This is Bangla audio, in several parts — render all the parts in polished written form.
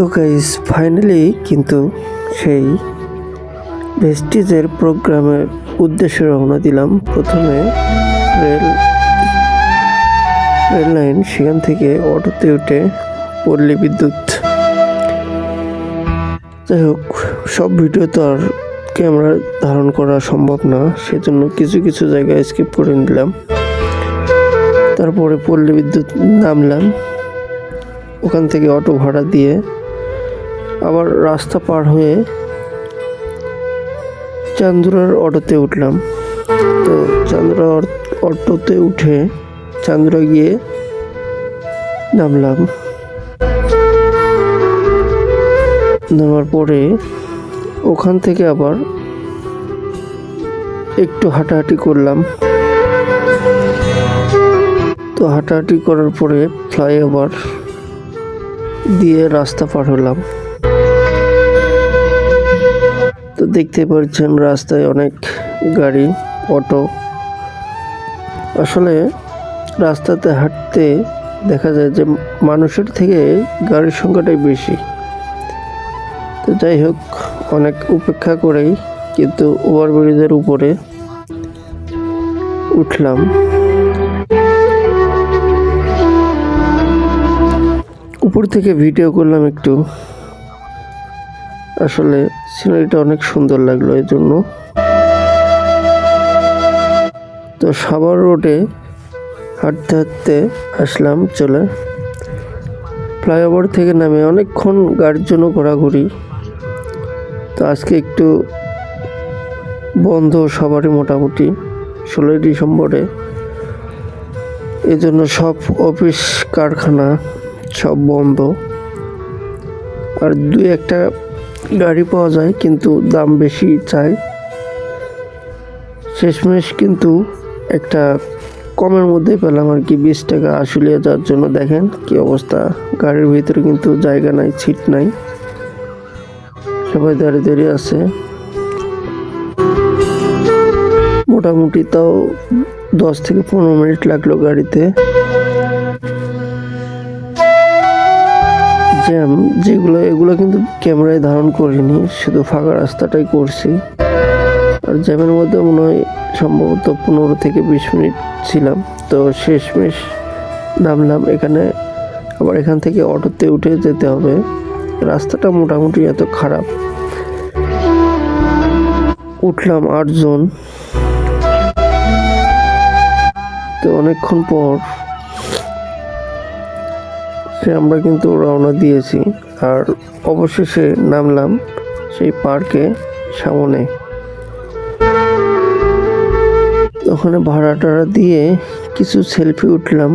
তো গাইস ফাইনালি কিন্তু সেই ভেস্টিজের প্রোগ্রামের উদ্দেশ্যে রওনা দিলাম। প্রথমে রেল লাইন, সেখান থেকে অটোতে উঠে পল্লী বিদ্যুৎ। যাই হোক, সব ভিডিও তো আর ক্যামেরা ধারণ করা সম্ভব না, সেজন্য কিছু কিছু জায়গায় স্কিপ করে নিলাম। তারপরে পল্লী বিদ্যুৎ নামলাম, ওখান থেকে অটো ভাড়া দিয়ে আবার রাস্তা পার হয়ে চান্দুরার অটোতে উঠলাম। তো চান্দুরা অটোতে উঠে চান্দুরা গিয়ে নামলাম। নামার পরে ওখান থেকে আবার একটু হাঁটাহাঁটি করলাম। তো হাঁটাহাঁটি করার পরে ফ্লাইওভার দিয়ে রাস্তা পার হলাম। তো দেখতে পাচ্ছেন রাস্তায় অনেক গাড়ি, অটো। আসলে রাস্তাতে হাঁটতে দেখা যায় যে মানুষের থেকে গাড়ির সংখ্যাটাই বেশি। তো যাই হোক, অনেক উপেক্ষা করেই কিন্তু ওভারব্রিজের উপরে উঠলাম। উপর থেকে ভিডিও করলাম একটু, আসলে সিনারিটা অনেক সুন্দর লাগলো এই জন্য। তো সাভার রোডে হাঁটতে হাঁটতে আসলাম চলে। ফ্লাইওভার থেকে নামে অনেকক্ষণ গাড়ির জন্য ঘোরাঘুরি। তো আজকে একটু বন্ধ সবারই মোটামুটি 16ই ডিসেম্বরে, এই জন্য সব অফিস কারখানা সব বন্ধ। আর দুই একটা গাড়ি পাওয়া যায় কিন্তু দাম বেশি চায়। শেষমেশ কিন্তু একটা কমের মধ্যে পেলাম আর কি, 20 টাকা আশুলিয়া যাওয়ার জন্য। দেখেন কি অবস্থা, গাড়ির ভিতরে কিন্তু জায়গা নাই, সিট নাই, সবাই দাঁড়িয়ে দাঁড়িয়ে আছে। মোটামুটি তাও 10 থেকে 15 মিনিট লাগলো গাড়িতে। জ্যাম যেগুলো, এগুলো কিন্তু ক্যামেরায় ধারণ করিনি, শুধু ফাঁকা রাস্তাটাই করছি। আর জ্যামের মধ্যে মনে হয় সম্ভবত 15 থেকে 20 মিনিট ছিলাম। তো শেষমেশ নামলাম এখানে, আবার এখান থেকে অটোতে উঠে যেতে হবে। রাস্তাটা মোটামুটি এত খারাপ। উঠলাম 8 জন। তো অনেকক্ষণ পর আমরা কিন্তু রওনা দিয়েছি, আর অবশেষে নামলাম সেই পার্কে সামনে। ওখানে ভাড়া টাড়া দিয়ে কিছু সেলফি উঠলাম।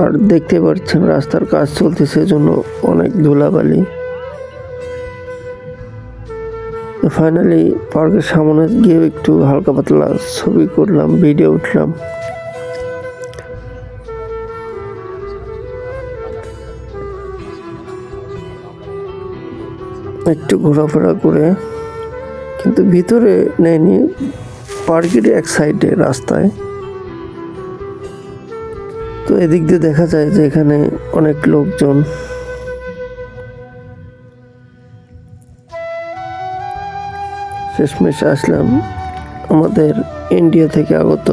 আর দেখতে পাচ্ছেন রাস্তার কাজ চলতেছে, জন্য অনেক ধুলাবালি। ফাইনালি পার্কের সামনে গিয়ে একটু হালকা পাতলা ছবি করলাম, ভিডিও উঠলাম। একটু ঘোরাফেরা করে, কিন্তু ভিতরে নেয়নি, পার্কের এক সাইডে রাস্তায়। তো এদিক দিয়ে দেখা যায় যে এখানে অনেক লোকজন। শেষমেশ আসলাম আমাদের ইন্ডিয়া থেকে আগত